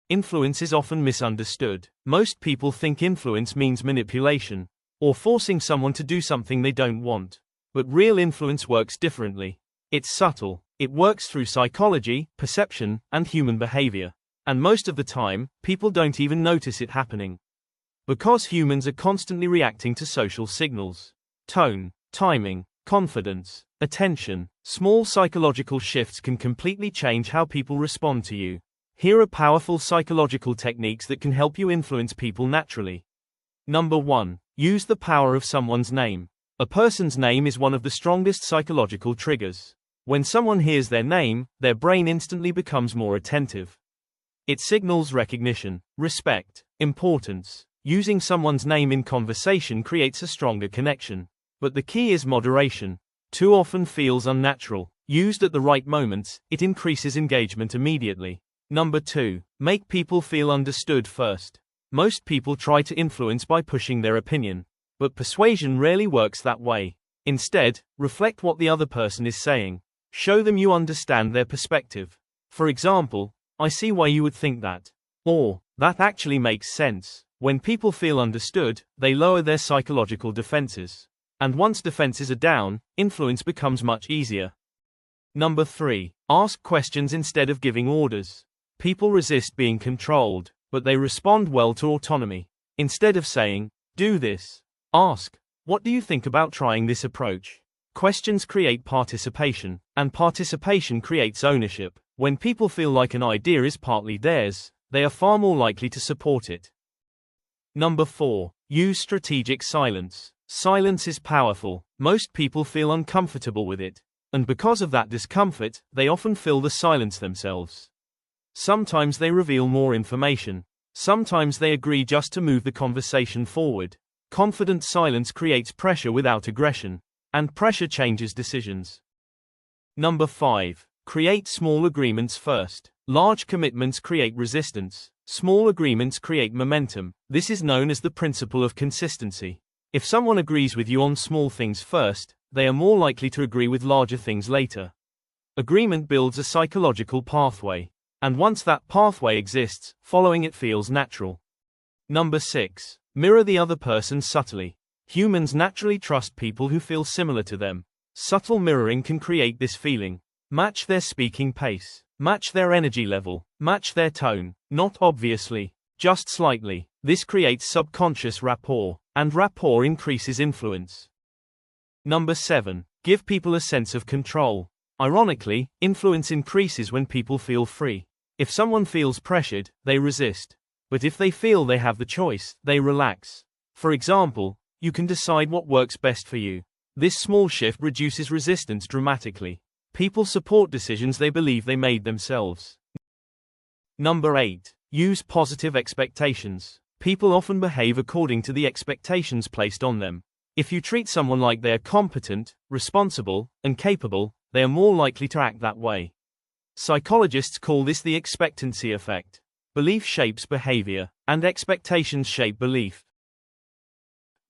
influence is often misunderstood. Most people think influence means manipulation, or forcing someone to do something they don't want. But real influence works differently. It's subtle. It works through psychology, perception, and human behavior. And most of the time, people don't even notice it happening. Because humans are constantly reacting to social signals. Tone, timing, confidence, attention. Small psychological shifts can completely change how people respond to you. Here are powerful psychological techniques that can help you influence people naturally. Number 1. Use the power of someone's name. A person's name is one of the strongest psychological triggers. When someone hears their name, their brain instantly becomes more attentive. It signals recognition, respect, importance. Using someone's name in conversation creates a stronger connection. But the key is moderation. Too often feels unnatural. Used at the right moments, it increases engagement immediately. Number 2. Make people feel understood first. Most people try to influence by pushing their opinion. But persuasion rarely works that way. Instead, reflect what the other person is saying. Show them you understand their perspective. For example, I see why you would think that. Or, that actually makes sense. When people feel understood, they lower their psychological defenses. And once defenses are down, influence becomes much easier. Number 3. Ask questions instead of giving orders. People resist being controlled, but they respond well to autonomy. Instead of saying, do this, ask, what do you think about trying this approach? Questions create participation, and participation creates ownership. When people feel like an idea is partly theirs, they are far more likely to support it. Number 4. Use strategic silence. Silence is powerful. Most people feel uncomfortable with it. And because of that discomfort, they often fill the silence themselves. Sometimes they reveal more information. Sometimes they agree just to move the conversation forward. Confident silence creates pressure without aggression. And pressure changes decisions. Number 5. Create small agreements first. Large commitments create resistance. Small agreements create momentum. This is known as the principle of consistency. If someone agrees with you on small things first, they are more likely to agree with larger things later. Agreement builds a psychological pathway. And once that pathway exists, following it feels natural. Number 6. Mirror the other person subtly. Humans naturally trust people who feel similar to them. Subtle mirroring can create this feeling. Match their speaking pace. Match their energy level. Match their tone. Not obviously, just slightly. This creates subconscious rapport, and rapport increases influence. Number 7. Give people a sense of control. Ironically, influence increases when people feel free. If someone feels pressured, they resist. But if they feel they have the choice, they relax. For example, you can decide what works best for you. This small shift reduces resistance dramatically. People support decisions they believe they made themselves. Number 8. Use positive expectations. People often behave according to the expectations placed on them. If you treat someone like they are competent, responsible, and capable, they are more likely to act that way. Psychologists call this the expectancy effect. Belief shapes behavior, and expectations shape belief.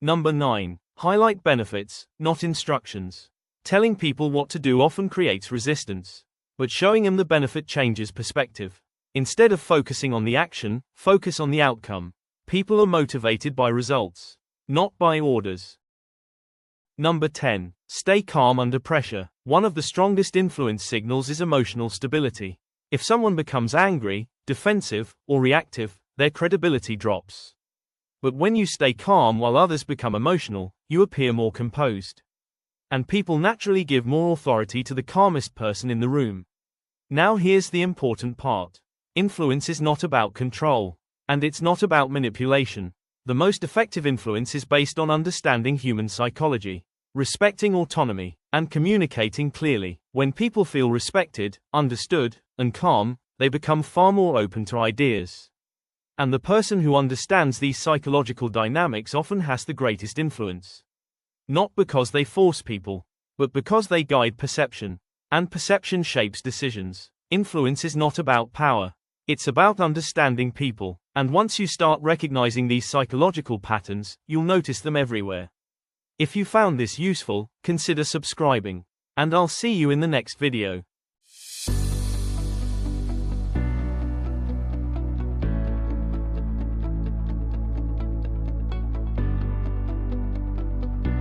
Number 9. Highlight benefits, not instructions. Telling people what to do often creates resistance. But showing them the benefit changes perspective. Instead of focusing on the action, focus on the outcome. People are motivated by results, not by orders. Number 10. Stay calm under pressure. One of the strongest influence signals is emotional stability. If someone becomes angry, defensive, or reactive, their credibility drops. But when you stay calm while others become emotional, you appear more composed. And people naturally give more authority to the calmest person in the room. Now here's the important part. Influence is not about control. And it's not about manipulation. The most effective influence is based on understanding human psychology, respecting autonomy, and communicating clearly. When people feel respected, understood, and calm, they become far more open to ideas. And the person who understands these psychological dynamics often has the greatest influence. Not because they force people, but because they guide perception. And perception shapes decisions. Influence is not about power. It's about understanding people. And once you start recognizing these psychological patterns, you'll notice them everywhere. If you found this useful, consider subscribing. And I'll see you in the next video.